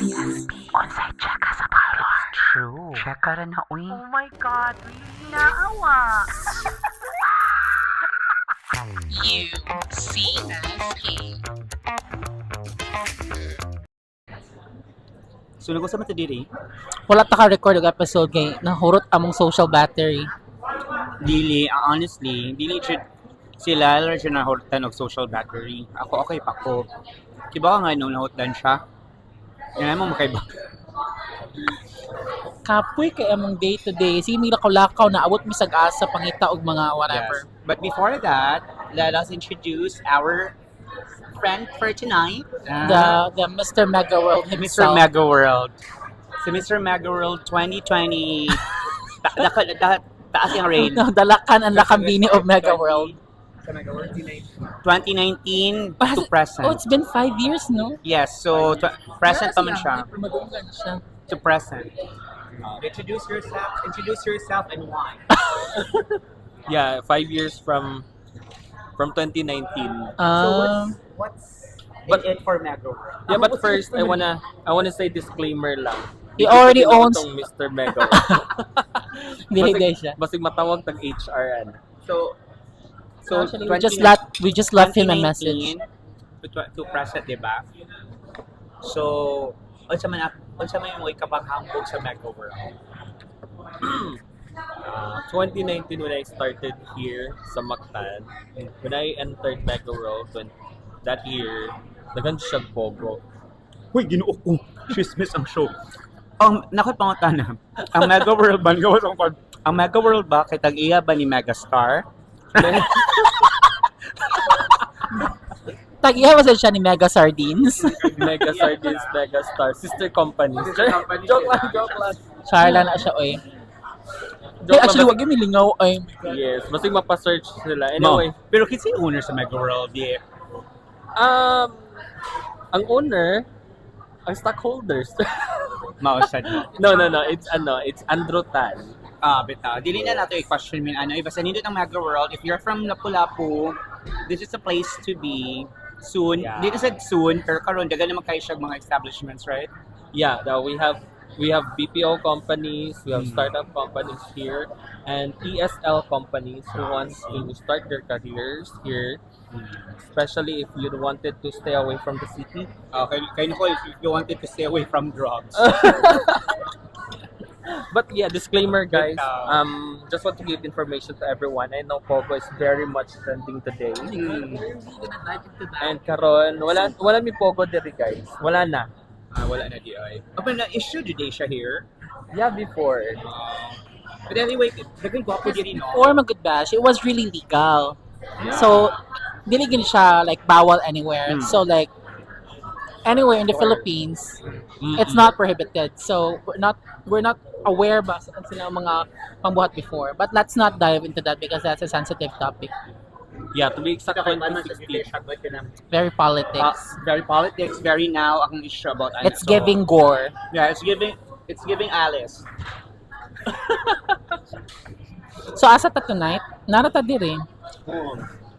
Onsay check ka sa parlor. True. Check ka rin na, uy. Oh my God, really naawa. So, nag-usap mo diri? Wala ta ka-record og episode kay nahurot among social battery. Dili, honestly, dili siya sila lang siya nahurutan og social battery. Ako, okay pa ko. Kiba nga nung nahurutan siya. Yan mo makaiba. Kapoy kay among day to day. Sige mi lakaw-lakaw na abot mi sag-asa pangita og mga whatever. Yes. But before that, let us introduce our friend for tonight. The Mr. Mega World Mr. himself. Mega World. Si Mr. Mega World 2020. Taas yung rate. Dalakan ang lakambini of Mega World. 2019 to present. Oh, it's been 5 years, no? Yes, so present naman siya. Madunggan siya. To present. Introduce yourself and why. Yeah, 5 years from 2019. What's in it for Mega World? Yeah, but first I wanna say disclaimer lang. He already owns Itong Mr. Mega. Diligay siya. Basig matawag tag HR an. So Actually, we just left him a message. To present, diba? So, unsa man mo ikapaghambog sa Mega World? 2019 when I started here sa Mactan, when I entered Mega World that year, daghan siya pogo. Hoy, Ginoo ko. Chismis ang show. Nakot pangutana. Ang Mega World ba ang Mega World ba kay tag-iya ba ni Megastar? Tag-iya ba siya ni Mega Sardines? Mega Sardines, Mega Star, sister companies. Joke lang. Charla na siya, oy. Joke lang, Actually, wag yung milingaw, oy. Yes, basig mapa-search sila. Anyway, Pero kinsa yung owner sa Mega World? Yeah. ang owner, ang stockholders. Mausad. No, it's Andrew Tan. Bitaw. Dili na nato i-question min ano. Basta nindot ang Mega World. If you're from Lapu-Lapu, this is a place to be soon. Yeah. Dito sa soon, pero karon dagan naman kayo siya mga establishments, right? Yeah, we have BPO companies, we have startup companies here, and ESL companies who want to start their careers here, especially if you wanted to stay away from the city. Kayo ko if you wanted to stay away from drugs. But yeah, disclaimer guys, just want to give information to everyone. I know Pogo is very much trending today. And karon, wala mi Pogo diri guys. Wala na. Wala na di ay. Open na issue today siya here. Yeah, before. But anyway, dagan gwapo diri no. Or Magud Bash, it was really legal. So, dili gid siya like bawal anywhere. So like anywhere in the Philippines, it's not prohibited. So we're not aware ba sa sila mga pambuhat before. But let's not dive into that because that's a sensitive topic. Yeah, to be exact, Very 2016. Very politics. very politics, very now ang issue about ano. It's giving gore. Yeah, it's giving Alice. So asa ta tonight? Narata diri.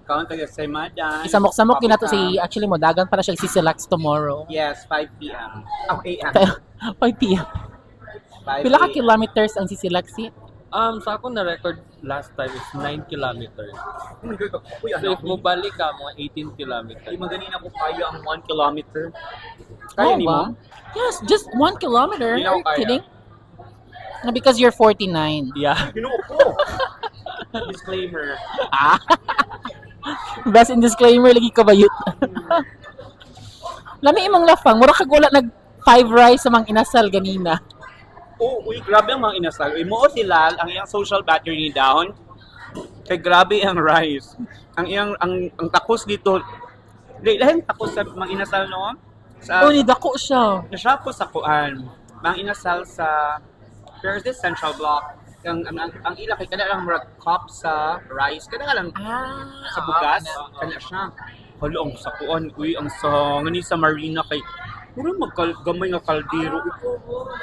Kaon taga sa Madan. Isamok-samok gina to si actually mo dagan para siya si-select tomorrow. Yes, 5 p.m. Oh, 8 a.m. 5 p.m. 5 Pila ka a.m. kilometers ang si-Silaksi? Sa ako na record last time is 9 kilometers. Oh my God, uy, So if mo balik ka, mga 18 kilometers. Ay, maganin ako kaya ang 1 kilometer. Kaya Oh, ni ba? mo? Yes, just 1 kilometer. Hindi Are ako you kaya. kidding? No, because you're 49. Yeah. Ginoo ko. Disclaimer. Best in disclaimer, lagi ka bayut. Lami imong lafang, mura kag wala nag 5 rice sa mga inasal ganina. Oh, uy, grabe ang mga inasal. Uy, mo sila ang iyang social battery ni down. Kay grabe ang rice. Ang takos dito. Dahil takos sa mga inasal no? Sa Oh, ni dako siya. nasya ko sa kuan. Mga inasal sa there's this central block. Ang ila kay kada lang murag cup sa rice. Kada lang sa bugas. Kana siya. Hala ang sa kuan. Uy, ang sa ngani sa marina kay mura maggamay nga kaldero.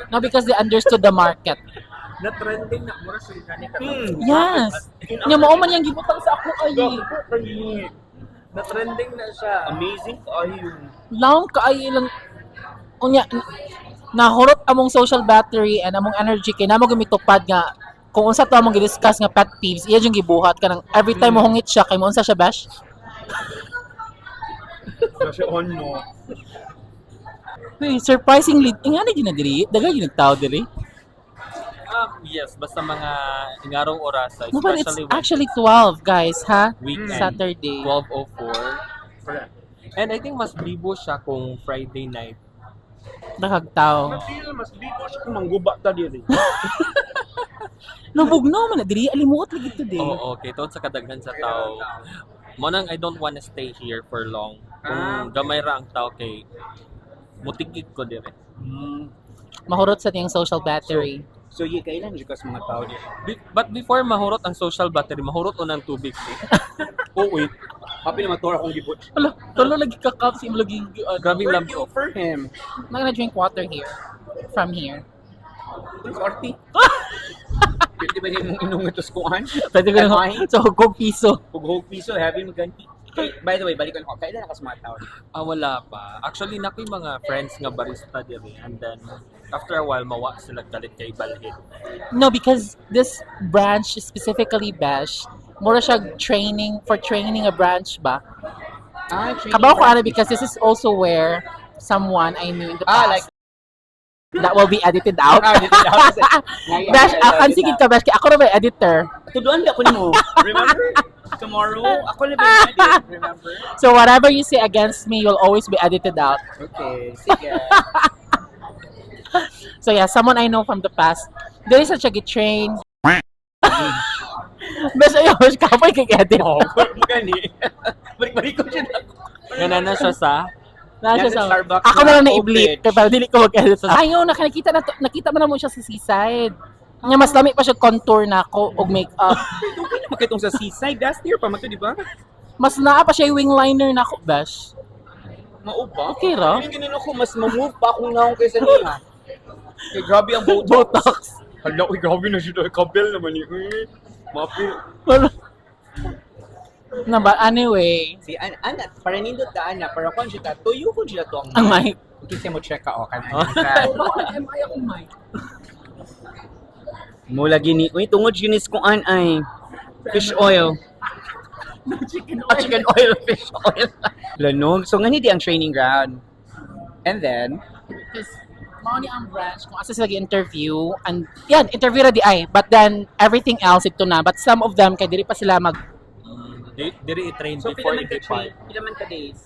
No, because they understood the market. Na trending na mura sa gani ka. Yes. Nya mao man yang gibutang sa ako ay. Na trending na siya. Amazing kayo. Laong kaay ilang unya nahurot among social battery and among energy kay namo gumitupad nga kung unsa to among gi-discuss nga pet peeves iya yung gibuhat kanang every time mo hungit siya kay mo unsa siya bash. Kasi no. Hey, surprisingly ingani gyud na diri daghan gyud tao diri. Yes, basta mga ingarong orasa, No, but it's especially actually 12 guys ha. weekend. Saturday. 12:04. And I think mas bibo siya kung Friday night. Daghang tao. Mas bibo siya kung mangguba ta diri. Nabugnaw man na diri alimuot lagi to day. Oo, okay. Tungod sa kadaghan sa tao. Mo nang I don't wanna stay here for long. Kung gamay ra ang tao kay mutikit ko dire. Mahurot sa tiyang social battery. So kailan jud kas mga tao diri. But before mahurot ang social battery, mahurot unang tubig. Oh wait. Happy na matura akong gibot. Ala, tulo lagi kakap si lagi Grabing Thank lampo. you for him. I'm gonna drink water here. From here. Ang korti. Pwede ba niya mong inong ito skuhan? Pwede ko Ay. na sa hugog piso. Hug piso, heavy maganti. By the way, balikan ko. Kailan na kas mga tao? Wala pa. Actually, nakoy mga friends nga barista diri. And then, after a while, mawa sila galit kay Balhid. No, because this branch specifically bash, mura siya training a branch ba? Kabaw ko ano because this is also where someone I knew in the past. like that will be edited out. Bash, Bash, akan sige ka Bash, kaya ako na ba yung editor? Tuduan ba ako nimo? Remember? Tomorrow, ako na ba yung edit? Remember? So whatever you say against me will always be edited out. Okay, sige. So yeah, someone I know from the past. There is such a good train. Basta yun, kapoy kag-edit. Oo, gani. Balik-balik ko siya na. Ganana siya sa Nasa Yan sa sa Starbucks ako na lang na na-i-bleep open. kaya para dili ko mag-edit. Ayaw, nakita mo na mo siya sa seaside. Nga mas lami pa siya contour na ako og makeup. Okay naman kitong sa seaside. Last year pa man to, di ba? Mas naa pa siya yung wing liner na ako, Bash. Mauba. Okay ra. Hindi ganun ako, mas mamove pa akong naong kaysa niya. Kaya grabe ang Botox. Botox. Hala, uy, grabe na siya. Kabel naman eh. Mapil. Na ba? Anyway, Si Ana, para nindot ta Ana, para kung siya tuyo ko siya to ang mic. Kasi mo check ka o kan. Am I akong mic? Mula gini, uy tungod ginis ko ay fish oil. Chicken Chicken oil, fish oil. Lanog. So nga di ang training ground. And then, Because mao ni ang branch kung asa sila gi-interview and yan interview ra di ay but then everything else ito na but some of them kay diri pa sila mag diri i-train so before pila man ka i-depart. train? Pila man ka days?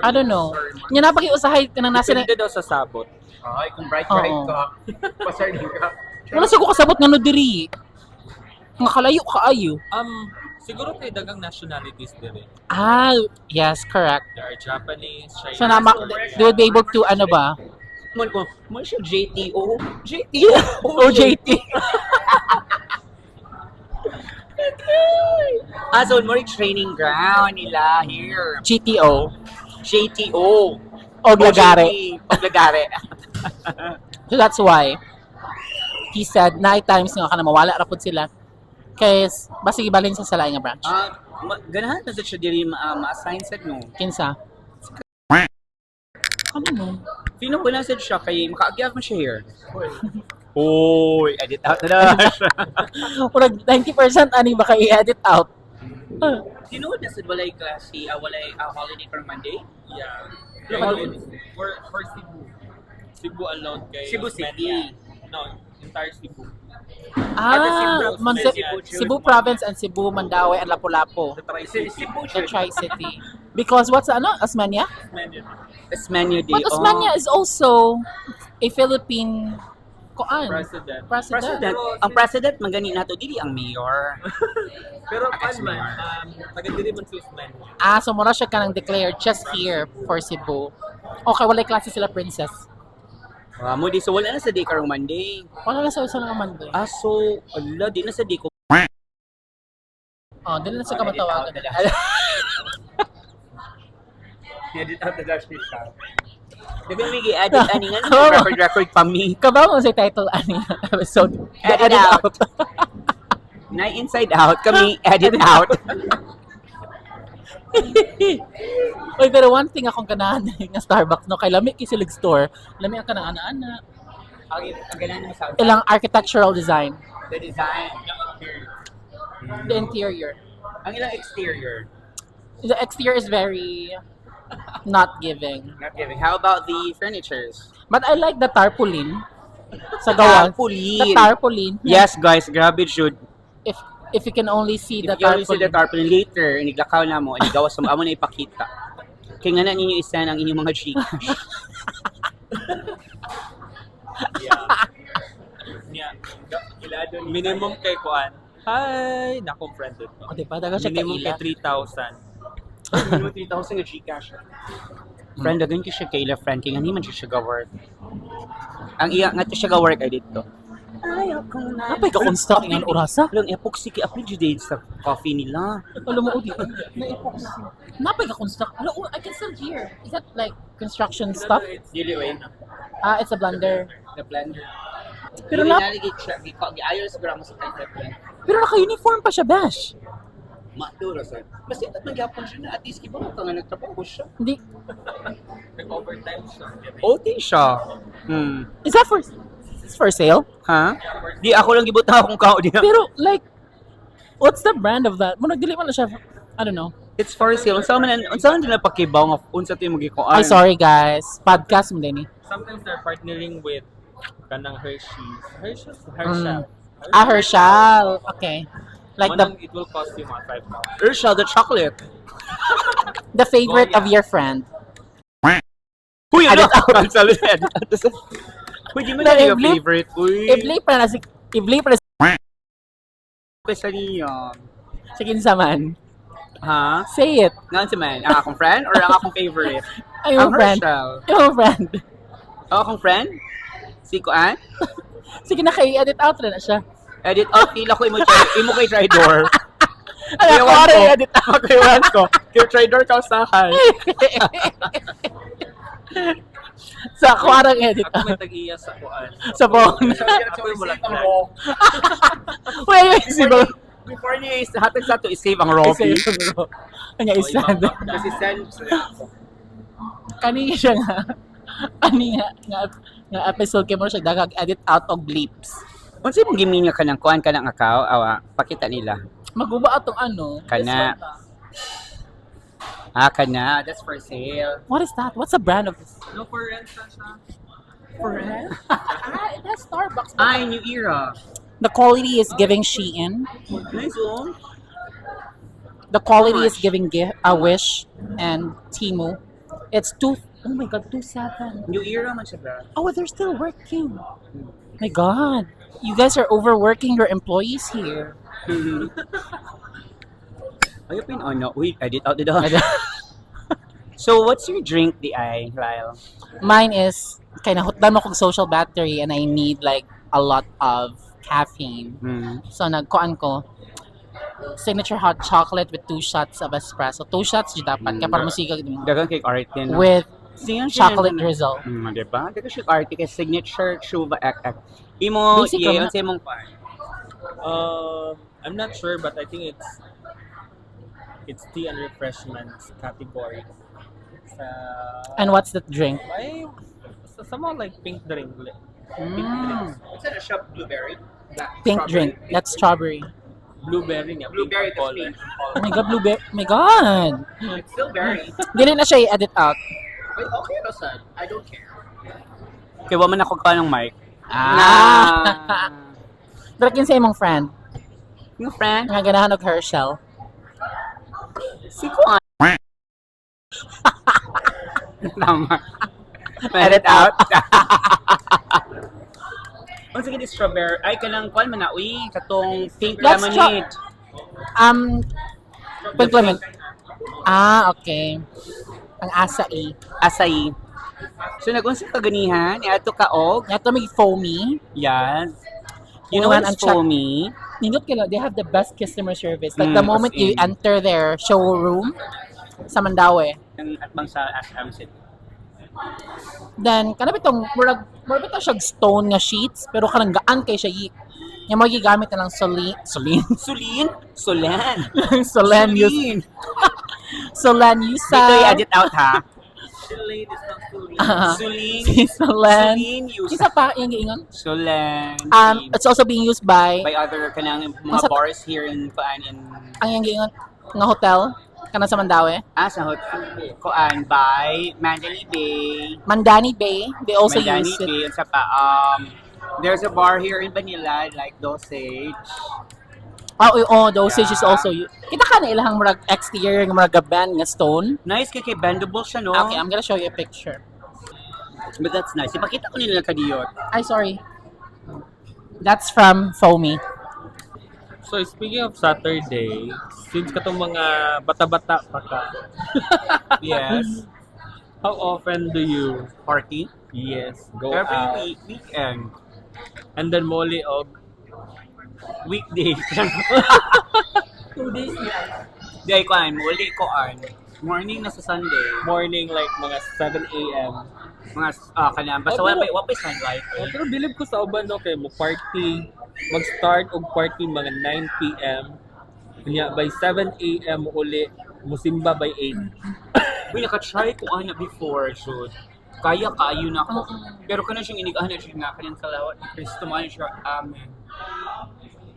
I don't know. Nya napaki-usahay ka nang nasa na Depende daw sa sabot. Ay, kung bright Oo. ka, pasar din ka. wala sa ko kasabot nga no diri. Nga kalayo kaayo. Siguro kay dagang nationalities diri. Ah, yes, correct. There are Japanese, Chinese, So na they would be able to ano ba? Mon ko, mo siya JTO. JTO. OJT. So more training ground nila here. GTO. JTO. Og lagare. Lagare. So that's why he said night times nga kana mawala ra pud sila. Kay basta gibalin sa laing nga branch. Ganahan na siya diri ma-assign sa no. Kinsa? Ano mo? Sino ko lang sad siya kay makaagyav mo siya here. Oy, edit out na siya. Murag 90% ani baka i-edit out. Sino na sad walay klase, walay holiday for Monday? Yeah. Holiday. For Cebu. Cebu alone kay Cebu City. Osmeña. No, entire Cebu. Cebu Province and Cebu, Mandaue, and Lapu-Lapu. Cebu The Tri-City. Because what's Osmeña? Osmeña Day. But Osmeña is also a Philippine President. President. Ang president magani nato dili ang mayor. Pero As man, mayor. taga diri man si Osmeña. So mura siya kanang declared just here for Cebu. Okay, walay klase sila princess. Mo di so wala na sa day karong Monday. Wala na sa usa nga man doon. So ala di na sa day ko. Oh, dili na sa kamatawagan. Edit out the dash ni siya. Dili mi gi-edit ani nga record pa mi. Kabaw mo sa title ani nga episode. Edit out. Na inside out kami edit out. Oy, pero one thing akong ganahan nga Starbucks no kay lami kisilig store, lami ang kanang ana-ana. Ang ganahan mo sa Ilang architectural design. the design. The interior. Ang ilang exterior. The exterior is very not giving. Not giving. How about the furnitures? But I like the tarpaulin. Sa gawa. The tarpaulin. Yes, guys, grabe jud. If you can only see the If you only see the tarpaulin. tarpaulin later, iniglakaw na mo, inigawas mo, amo na ipakita. Kaya nga na ninyo isa ang inyong mga Gcash. Minimum kay kuan. Hi, nako friended. O, diba? Daga siya Minimum kaila. kay 3,000. Minimum 3,000 nga Gcash. Friend, dagan ko siya kaila, friend. Kaya nga naman siya ga-work. Ang iya nga siya ga-work ay dito. Ayaw ko na. Napay ka construct ng orasa? Lang epoxy kay apil jud sa coffee nila. Alam mo, Udi. Napay ka construct. Hello, I can still hear. Is that like construction stuff? Dili way. It's a blender. The blender. Pero Pero na- naligid siya. Ayaw sa gramo sa blender. Pero naka-uniform pa siya, Bash. Matura sa. Basta ito magyapon siya na at least kiba ka nga nagtrabaho siya. Hindi. Nag-overtime siya. OT siya. Is that for... Is this for sale? Ha? Di ako lang gibutang akong kao diha. Pero like, what's the brand of that? Mo nagdili man na siya. I don't know. It's for sale. Unsa man nila pakibaw nga unsa to yung magikuan. Ay, sorry guys. Podcast mo din eh. Sometimes they're partnering with kanang Hershel. Hershel. Okay. Like the It will cost you mga 5,000. Hershel the chocolate. favorite Goya. of your friend. Uy, ano? Edit out. Salud. Uy, di mo Na, na yung i-blip. favorite. Uy. Ibli pa na si... Ibli pa na si... Pesa niya. Sige man. Ha? Say it. Nga si man? Ang akong friend or ang akong favorite? Ay, Ang yung friend. Hershel. Yung friend. Ang akong friend? Si Kuan? Sige na kayo, edit out rin na siya. Edit out, tila ko imo kay try door. Ay, ako Ewan rin, ko. edit out. Magkaiwan ko. Kaya try door ka usahay. Sa akwarang edit Ako may out. tag-iya sa kuan. Sa phone. Ako yung mulaglag. Uy, yung isibo. Before niya hatag sa to, i-save ang Robby. Kanya isend. Kasi send Kani siya nga. Kani nga episode kay mo siya dagag edit out og bleeps. Unsa imong giminya ka ng kuan ka ng akaw? Awa, pakita nila. Maguba atong ano. Kana. this one, Kana. That's for sale. What is that? What's the brand of this? No, for rent na siya. It has Starbucks. Ay, New Era. The quality is giving Shein. Nice oh. The quality How is much? giving a Wish and Temu. It's oh my god, 2.7. New Era man siya ba? Oh, they're still working. My god. You guys are overworking your employees here. Ay, pin no. Wait, edit out the dog. So, what's your drink, di ay, Lyle? Mine is kaya nahutdan mo kong social battery and I need like a lot of caffeine. So nagkuan ko signature hot chocolate with 2 shots of espresso. 2 shots di dapat kaya para musikag mo. Dagang cake art din. With Siyan chocolate drizzle. Diba? Dagang cake art kay signature chuva ek. Imo, Basic yeah, naman. unsa imong I'm not sure, but I think it's tea and refreshments category. And what's that drink? Ay, somehow like pink drink. What's that, a shop blueberry? Pink drink. That's strawberry. Blueberry niya. Blueberry, pink color. Oh my god, blueberry. Oh my god. It's still berry. Dili na siya i-edit out. Wait, okay, Rosan. I don't care. Kaya waman ako ka ng mic. Drakin sa imong friend. Yung friend? Nga ganahan og Hershel. Si Kuan. Tama. Edit out. Kung sige di strawberry, ay kanang kuan man na, uy, katong pink Let's lemonade. Compliment. Okay. Ang acai. Acai. So nagunsa ka ganihan, ato ka og, Yato may foamy. yan. You know Ulan what's ang check. foamy? Nindot kila, they have the best customer service. Like the as moment you in. enter their showroom sa Mandaue, Ang atbang sa Ashram City. then kanang bitong murag bitaw siya stone nga sheets pero kanang gaan kay siya yung mga gigamit na lang Solen Sulin? Solan. Solen use Sulin. Solen use Dito i-edit out ha. Chile, this not Chile. Suling. Si Solen. Suling use. Isa pa, yung giingon. Sulen. It's also being used by, By other kanang mga Masa- bars here in Kuan in ang yung giingon, nga hotel, kana sa Mandaue. sa hotel Kuan by Mandalay Bay. Mandani Bay, they also Mandalay use it. Bay and sa pa there's a bar here in Manila like Dosage. Dosage is Yeah. also used. Kita ka na ilahang murag exterior, nga murag band nga stone. Nice kay bendable siya no. Okay, I'm gonna show you a picture. But that's nice. Ipakita ko nila kadiyot. Ay, sorry. That's from Foamy. So speaking of Saturday, since katong mga bata-bata pa ka, Yes. how often do you Party yes go every out weekend. and then moli og Weekday. 2 days yeah. Di ay kuan, muli kuan. Morning na sa Sunday. morning like mga 7 a.m. Mga kanang basta Oh, wala pero- pa sunlight. Oh, pero believe ko sa uban no kay mo party mag-start og party mga 9 p.m. Kanya by 7 a.m. uli musimba by 8. Uy, naka-try ko ana before, shoot. Kaya kaayo na ako. Pero kana siyang inigahan na siya nga kanang salawat ni Kristo man siya. Amen.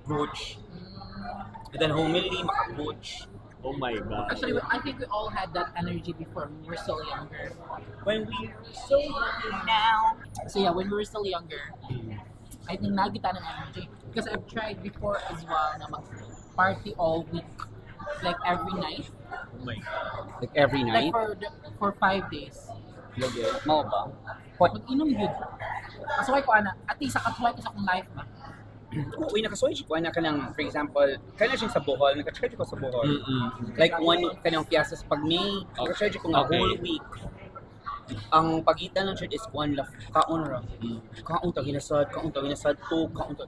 Coach. And then homily, maka-coach. Oh my god. Actually, I think we all had that energy before we were still younger. When we were so young now. So yeah, when we were still younger, I think nagita ng energy. Because I've tried before as well na mag-party all week. Like every night. Oh my god. Like every Like night. for 5 days. Lagi. Mao ba? Mag-inom yun. Kasuway ko ana, at least katuway ko sa akong life ba. Uy, nakasuway siya ko ana kanang, for example, kana siya sa Bohol, naka-try ko sa Bohol. Mm-mm. Like one kanang fiesta sa pag May, naka-try ko nga Okay. whole week. Ang pagitan ng church is one love, kaon ra. Kaon ta ginasad to, kaon ta.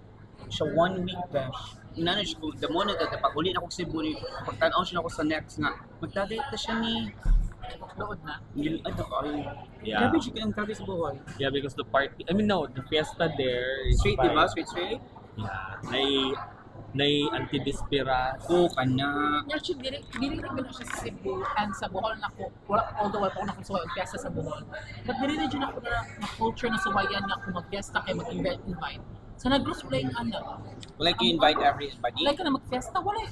Siya 1 week bash. Inana siya ko, the moment that pag-uli na ako sa Cebu, pagtanaw siya na ako sa next nga, magdadate na siya ni. Lood na. Ano ka, ay. Yeah. Grabe siya kayang tabi sa Bohol. Yeah, because the party, I mean no, the fiesta there is Straight, fine. di ba? Straight? Yeah. Nay antidispiras. Oo, kana. Actually, dili rin siya sa Cebu and sa Bohol na ko. Although wala pa ako nakasuway ang fiesta sa Bohol. But dili rin dyan ako na culture na suwayan na kung mag-fiesta kay mag-invite. So nag-group playing ano. Like you invite everybody. Like ka na mag-fiesta, wala.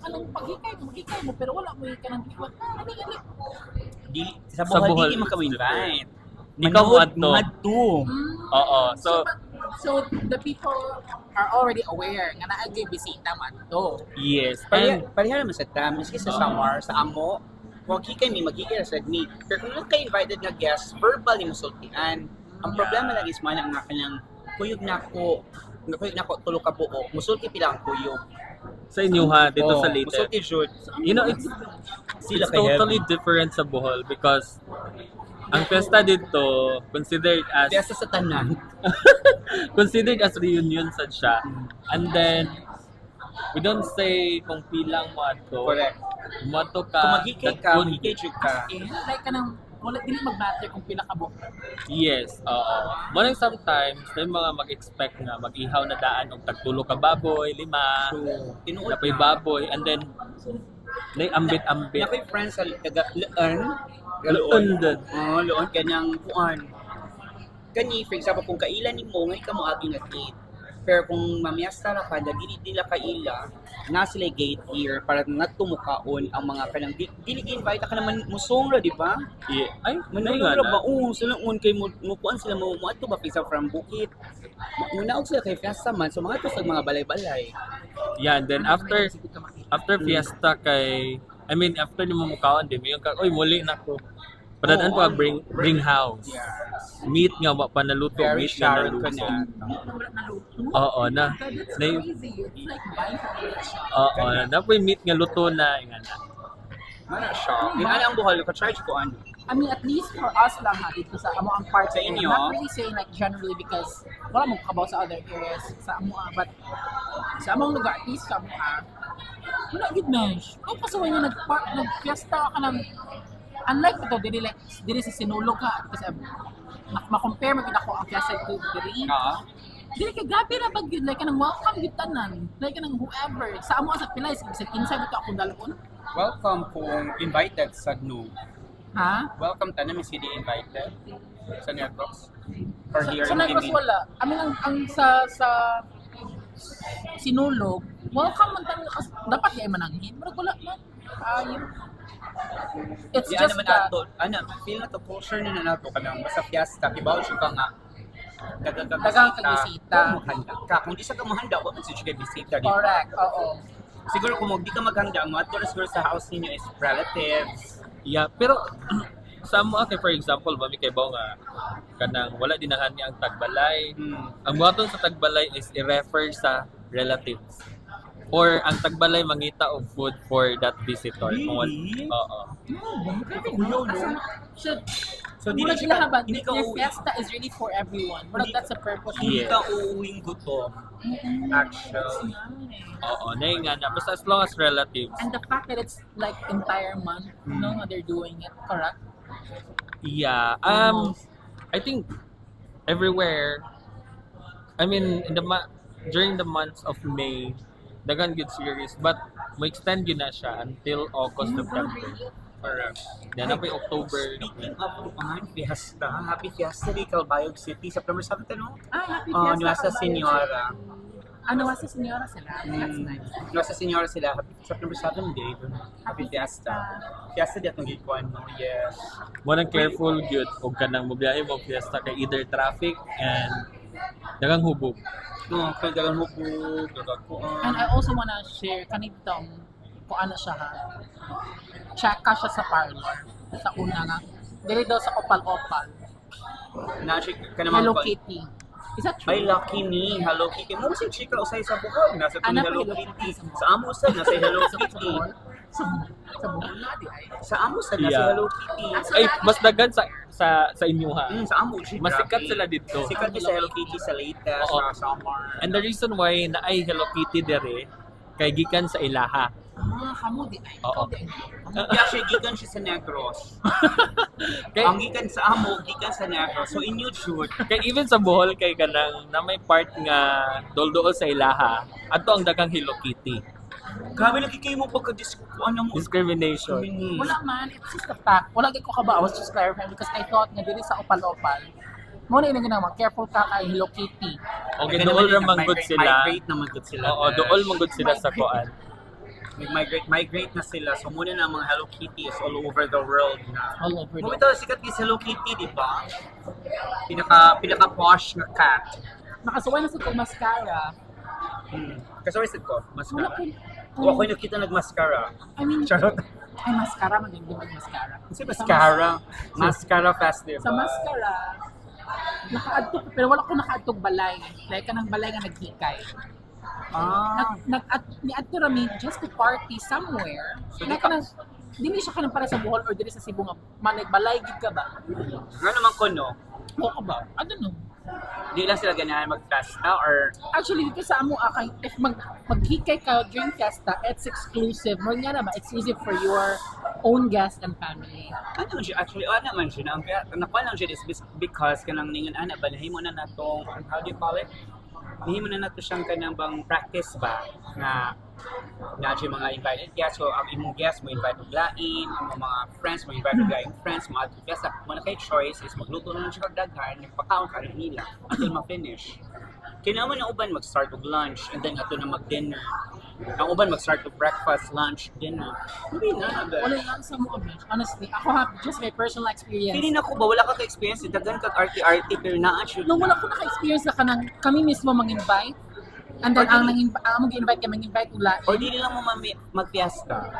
Anong magkikay mo, pero wala mo ka nang iwan. Sa Sa Bohol, Bohol, di mo kami invite. Ikaw mo adto. Madto. Oo. So So the people are already aware nga naagay bisita man to. yes. And Pareha naman sa tam, miski sa Samar, sa Amo, huwag kay mi magiging sa ni. Pero kung lang kayo invited na guests, verbally musultian. Ang problema lang is man ang nga kanyang kuyog na ko tulo ka buo. Musulti pila ang kuyog. sa inyo ha, dito sa Leyte. Musulti jud. You know, it's Sila it's kay totally different sa Bohol because ang fiesta dito considered as Desa sa tanan. considered as reunion sad siya. And then we don't say kung pilang mo ato. Correct. Mo ato ka. Kung magikay ka, dagkon. magikay jud ka. Like ka nang wala dili mag-matter kung pila ka buok. Yes, oo. Morning sometimes may mga mag-expect na mag-ihaw na daan og tagtulo ka baboy, 5. Tinuod Napay na. baboy and then nay ambit-ambit. Nakoy friends sa taga Leon. Leon din. Leon kanyang kuan. Kani for example kung kailan nimo ngay ka mo aging gate. Pero kung mamiyasta ra ka dili dila kaila na sila gate here para ngadto mo kaon ang mga kanang dili invite ka naman musong ra di ba? Yeah. Ay, Manalo ra ba sila un kay mo kuan sila mo ato ba pisa from bukid. Munaog sila kay fiesta man so mga to sa mga balay-balay. Yeah, and then after fiesta kay I mean after ni mo mukaon di mayon ka oy muli na ko. Padadaan pa bring house. Yes. Meat nga wa pa naluto, Very meat nga Sharon naluto. ka na. Oo na. That's Na crazy. It's like buying from a shop. oo na poy meat nga luto na nga na. Mana siya. Din ana ang buhal ka try ko ano. I mean, at least for us lang ha, dito sa amo ang part Sa area. inyo? Not really saying like generally because wala mo kabaw sa other areas sa amo but sa among lugar, at least sa amo wala good mesh. Kung pasaway nga nag-fiesta ka ng unlike ito, dili sa sinulog ka kasi ma-compare mo ako ang fiesta to dili. Dili ka gabi ra bag yun, like kanang welcome gyud tanan. Like kanang whoever. Sa amo sa Pilay, sa kinsa gyud ka akong dalon. Welcome kung invited sa no. Ha? Welcome tanan mi CD invited sa Negros. Or here Sa in Negros Quibin. wala. I mean, ang sa Sinulog, welcome man tayo kasi dapat di ay mananghin. Pero wala man. Ayun. It's Di just naman that. ato, feel na to culture na nato kanang basta fiesta, kibaw siya ka nga Dagang kagbisita. Mahanda ka. Kung di sa ka mahanda, wala man siya bisita di ba? Correct. Oo. Siguro kung di ka maghanda, ang mga tourist siguro sa house ninyo is relatives. Yeah, pero sa mo okay, for example, mami kay Bao nga kanang wala dinahan niya ang tagbalay. Ang buhaton sa tagbalay is i-refer sa relatives. Or ang tagbalay mangita og food for that visitor. Kung Really? oo. Kuyo, no? So, di na Murag siya, lahaban, hindi ka your uuwi. fiesta is really for everyone. Murag Hindi- that's the purpose. Hindi Yes. ka uuwing gutom. Actually. Oo, na nga na. Basta as long as relatives. And the fact that it's like entire month, no, they're doing it, correct? Yeah. I think everywhere. I mean, during the months of May, dagan good series, but mo extend yun na siya until August, September. Correct. Then na pa yung October. Speaking of fiesta, happy fiesta di Calbayog City, September 7, no? Ah, happy Oh, fiesta. Nuasa Kabayan. Senyora. Ah, Nuasa Senyora sila. That's nice. Nuasa Senyora sila, happy September 7 day. Happy fiesta. Fiesta di atong gikuan, no? Yes. Mo nang careful gyud og kanang mobiyahe mo fiesta kay either traffic and dagang hubog. No, kaya dalang hubog, dagang And I also wanna share kanitong kung ano siya ha. Check ka siya sa parlor. Sa una nga. Dili daw sa opal-opal. na-check ka naman. Hello Kitty. Is that true? Ay, lucky me. Hello Kitty. Mo si chika usay sa buhol. Nasa itong Anak, Hello Hello Kitty. Kitty. Sa amo sa nasa Hello Sa Kitty. buhol? Sa buhol na di ay. Sa amo sa nasa Yeah. Hello Kitty. Ay, mas dagan sa inyo ha. Sa amo siya. Mas sikat grabe. sila dito. Sikat din sa Hello Kitty sa latest, Oo. sa summer. And the reason why na ay Hello Kitty dere kay gikan sa ilaha. Ah, kamo di ay. Oo. Ikaw di ay. Kaya siya gikan siya sa Negros. Kay Ang gikan sa amo, gikan sa Negros. So inyo shoot. kay even sa Bohol kay kanang na may part nga doldool sa ilaha, adto ang daghang Hello Kitty. Grabe lagi kayo mo ano mo. Discrimination. Wala man, it's just a fact. Wala gid ko kaba. I was just clarifying because I thought nga dili sa opal-opal. Mo na inang ginawa, careful ka kay Hello Kitty. Okay, dool ra manggod sila. Migrate na manggod sila. Oo, dool manggod sila sa koan. Migrate na sila. So muna na mga Hello Kitty is all over the world na. All over Mo the ito sikat kay Hello Kitty, di ba? Pinaka posh na cat. Nakasuway na sa kong mascara. Kasi wala ko, Wala mascara. ko. O ako yung nakita nag-mascara. I mean, Charot. ay mascara, maganda mag-mascara. Kasi mascara. Mascara festival. Sa mascara, nakaadtog, pero wala ko nakaadtog balay. Like ka ng balay nga naghikay. Ah. Niadto rami just to party somewhere. So, Like ka ng, dili siya ka ng para sa Bohol or dili sa Cebu nga balay gid ka ba? Nga naman ko, no? Oo ka ba? I don't know. Di lang sila ganyan mag-festa or Actually, dito sa amo akay, if maghikay ka during fiesta, it's exclusive. Mo nga naman, exclusive for your own guests and family. ano man siya, actually, ano man siya, ang nakuha lang siya is because kanang ningon ana ba, nahimo na natong, how do you call it? Nahimo na nato siyang kanang bang practice ba, na siya mga invited guests, so ang imong guests mo invite og lain, ang mga friends mo invite og lain friends, mga adto fiesta, mo na kay choice is magluto na lang siya kag daghan, nagpakaon ka rin nila until ma-finish. Kinaman ang uban mag-start og lunch and then ato na mag-dinner. Ang uban mag-start og breakfast, lunch, dinner. Hindi na ba? Wala lang sa mo, bitch. Honestly, ako have just my personal experience. Pili na ko ba, wala ka ka-experience, dagan kag arty-arty, pero na-shoot Nung wala ko naka-experience na kanang kami mismo mang-invite, and then Or ang mag-invite ka, mag-invite ula. or di lang mo mag-fiesta.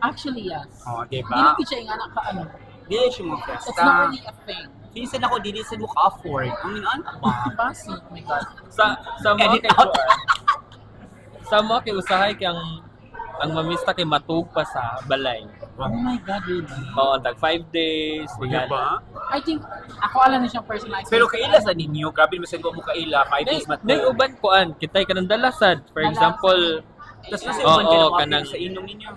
Actually, yes. Oh, di Hindi ba? ko siya yung anak ka, ano. Di siya It's mag-fiesta. not really a thing. Pinsan ako, di sa mo ka-afford. Ang anak ba? Basi, oh my God. Sa mga Edit kay out. koan. Sa mga kay usahay kay ang mamista kay matug pa sa balay. Oh my God, really? Oo, tag 5 days, Di tingnan. ba? I think, ako alam na siyang personal experience. Pero kaila sa ninyo, grabe masin ko mo kaila, 5 days May matulog. uban koan, kitay ka ng dalasad. For Dalasad. example, Tapos nasa Oo, uban ka ng kanang- sa inom ninyo.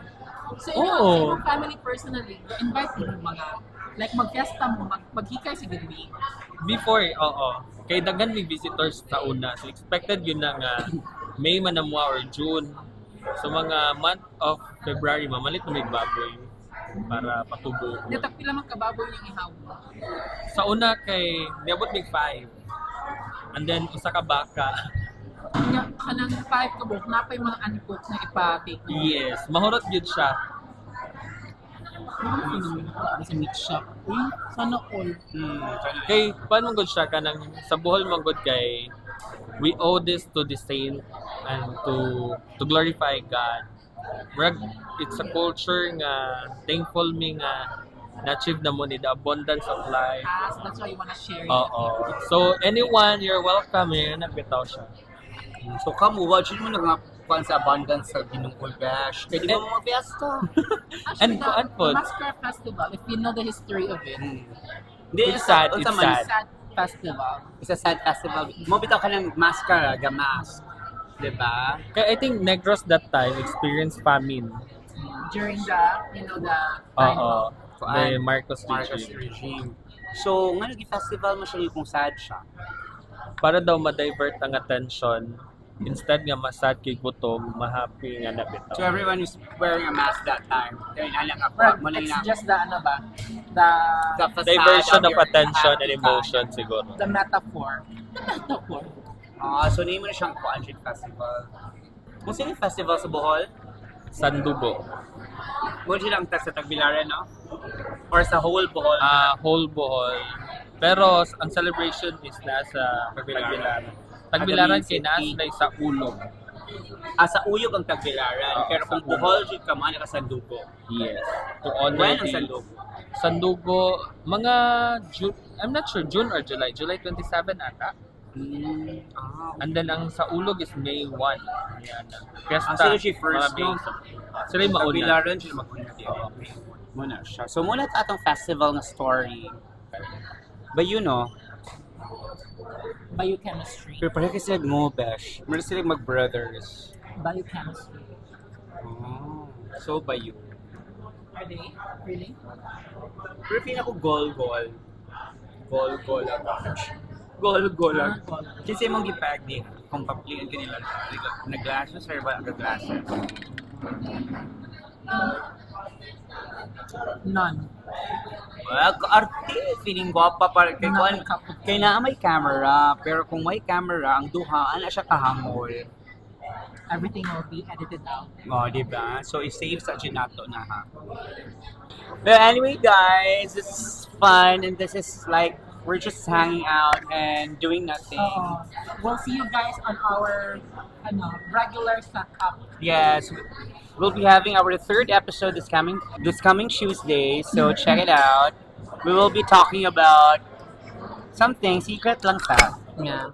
So, Oo. sa inyong family personally, invite mo mga, like mag-fiesta mo, maghikay sa Gilby. before, oo, kay daghan ni visitors sa una. So expected yun na nga May manamwa or June. So mga month of February, mamalit na may baboy. para patubo. Dito, pila man kababoy yung ihaw. Sa una kay niabot mig 5. And then usa ka baka. Kanya, kanang 5 kabuk, napay mga uncooked na ipa-take mo. Yes, mahurot gyud siya. Ano sa meat shop? Uy, sana all. Kay paano gud siya kanang sa buhol man gud kay we owe this to the saint and to glorify God. Murag, it's a culture nga thankful me nga na-achieve na mo ni the abundance of life. So that's why you wanna share it. Oo. So anyone, you're welcome here. Nagbitaw siya. So kamo, watch mo na nga kuan sa abundance sa Ginungol Bash. Kaya di mo mga fiesta. And Actually, kuan po. the Mascara Festival, if you know the history of it, Hindi, It's sad, it's unsa man, sad. sad festival. It's a sad festival. Mo bitaw ka ng mascara, gamask. Diba? Kaya I think Negros that time experienced famine. During the, you know, the time Oo. of The Marcos Marcos regime. regime. So, nga nag-festival mo siya yung kung sad siya. Para daw ma-divert ang attention, instead nga masad kay gutom, mahappy nga nabitaw. So, everyone is wearing a mask that time. Kaya alang ako, Well, mo lang it's na just the, ano ba, the facade Diversion of your attention and happy emotion siguro. the metaphor. The metaphor. So name mo na siyang Kuanjit Festival. Kung sino yung festival sa Bohol? Sandugo. Mo silang sa Tagbilaran, no? Or sa whole Bohol? Whole Bohol. Pero ang celebration is nasa Tagbilaran. Tagbilaran kay nasa sa ulog. Sa Uyog ang Tagbilaran. Pero kung Bohol, dito ka man, Sandugo. Yes. To honor When ang the Sandugo? Sandugo, mga June, I'm not sure, June or July. July 27 ata. And then ang sa ulog is May 1. Ayan. Fiesta. Sila siya first, mga no? Sila yung mauna. Tagbilaran, sila mag-una. Muna siya. So muna sa atong festival na story. But you know, Biochemistry. pero pareha kasi mo, Besh. Meron sila mag-brothers. Biochemistry. So ba you? Are they? Really? Pero feeling ako gol-gol. Gol-gol ako. Gol-gol ako. Kasi mong gipag din. Kung papligan ka nila. Nag-glasses or ba nag-glasses? None. Well, arte. Feeling guwapa pa. Kay, None. kay na may camera. Pero kung may camera, ang duha, ana siya kahangol. Everything will be edited out. Diba? So, i-save sa ginato na ha. But anyway, guys, this is fun and this is like, we're just hanging out and doing nothing. We'll see you guys on our regular setup. Yes, we'll be having our third episode this coming Tuesday, so check it out. We will be talking about something secret lang sa. Yeah.